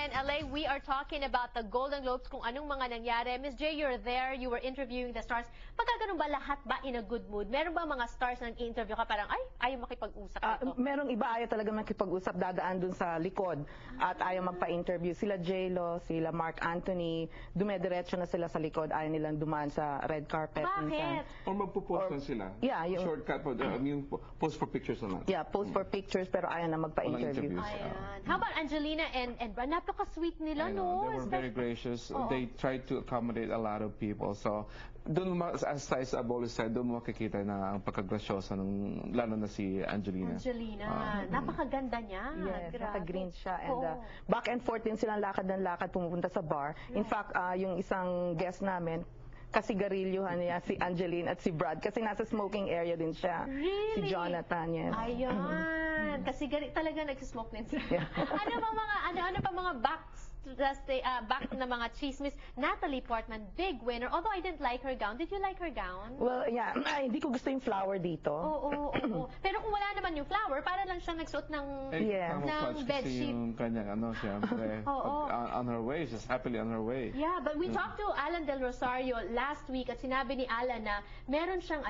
in LA. We are talking about the Golden Globes, kung anong mga nangyari. Miss J, you're there, you were interviewing the stars. Pagka ganun ba, lahat ba in a good mood? Meron ba mga stars na nag-interview ka parang, ay, ayaw makipag-usap nito? Merong iba ayaw talaga makipag-usap, dadaan dun sa likod at ayaw magpa-interview. Sila J-Lo, sila Mark Anthony, dumediretso na sila sa likod, ayaw nilang dumaan sa red carpet. Bakit? O magpo-post lang sila. Yeah, yung shortcut po, yung post for pictures naman. yeah, post for pictures pero ayaw na magpa-interview. Ayan. How about Angelina and Brad? Napaka-sweet nila, no? They were very gracious. They tried to accommodate a lot of people. So, doon as I've always said, doon mo makikita na ang pagkagrasyosa ng lalo na si Angelina. Napakaganda niya. Yes, Grabe. naka-green siya. And back and forth din silang lakad ng lakad pumupunta sa bar. In fact, yung isang guest namin, kasigarilyohan niya si Angeline at si Brad kasi nasa smoking area din siya. Really? Si Jonathan, yes. Ayan. Kasi talaga nagsismoke din sila. Yeah. ano pa mga back na mga chismis? Natalie Portman, big winner. Although I didn't like her gown. Did you like her gown? Well, yeah. Hindi ko gusto yung flower dito. Oo. Pero kung wala naman yung flower, para lang siyang nagsuot ng bedsheet. Yung kanyang siyempre. On her way, she's happily on her way. Yeah, but we talked to Alan Del Rosario last week at sinabi ni Alan na meron siyang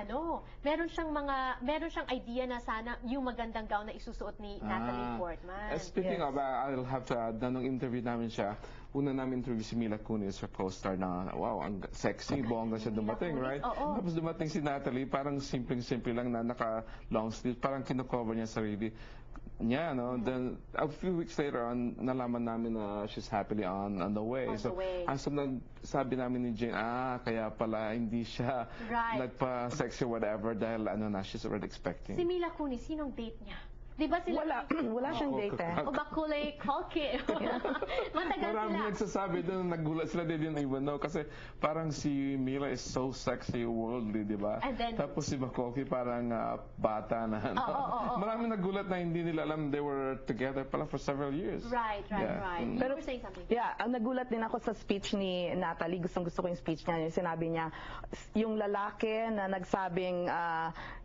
idea na sana yung magandang gown na isusuot ni Natalie Portman. Speaking of, I'll have to add, nung interview namin siya, una namin interview si Mila Kunis, her co-star na, wow, ang sexy, bongga siya dumating, right? Tapos dumating si Natalie, parang simpleng-simple lang na naka-long sleeve, parang kino-cover niya sarili niya, no? Then, a few weeks later on, nalaman namin na she's happily on the way. So, sabi namin ni Jane, kaya pala hindi siya nagpa-sexy whatever dahil she's already expecting. Si Mila Kunis, sinong date niya? Di ba sila? Wala siyang date eh. O Macaulay Culkin. Matagal sila. Marami nagsasabi doon, nagulat sila, they didn't even know. Kasi parang si Mila is so sexy, worldly, di ba? Tapos si Macaulay parang bata na. Marami nagulat na hindi nila alam they were together pala for several years. Right. You were saying something. Yeah, nagulat din ako sa speech ni Natalie. Gustong-gusto ko yung speech niya. Yung sinabi niya, yung lalaki na nagsabing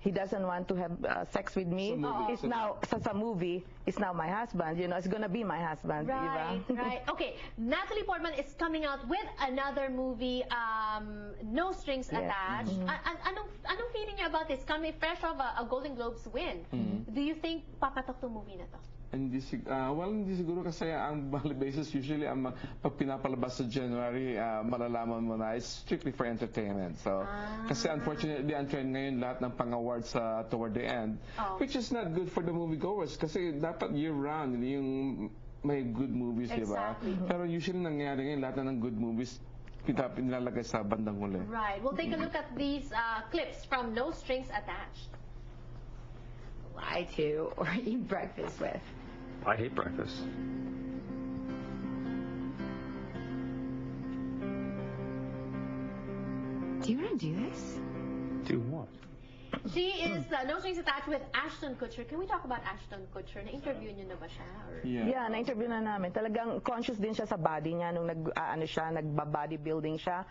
he doesn't want to have sex with me is now sa movie is now my husband, it's gonna be my husband. Right. Okay, Natalie Portman is coming out with another movie, No Strings Attached. Anong feeling niya about this? Coming fresh of a Golden Globes win. Do you think papatok tong movie na to? Hindi siguro kasi ang bali basis usually pag pinapalabas sa January, malalaman mo na it's strictly for entertainment. So kasi unfortunately ang trend ngayon lahat ng pang-awards toward the end, which is not good for the moviegoers kasi dapat year-round yung may good movies, di ba? Pero usually nangyayari ngayon lahat na ng good movies nilalagay sa bandang huli. Right. We'll take a look at these clips from No Strings Attached. Lie to or eat breakfast with. I hate breakfast. Do you want to do this? Do what? She is No Strings Attached with Ashton Kutcher. Can we talk about Ashton Kutcher? Na-interview niyo na ba siya? Yeah, na-interview na namin. Talagang conscious din siya sa body niya nung nag-bodybuilding siya.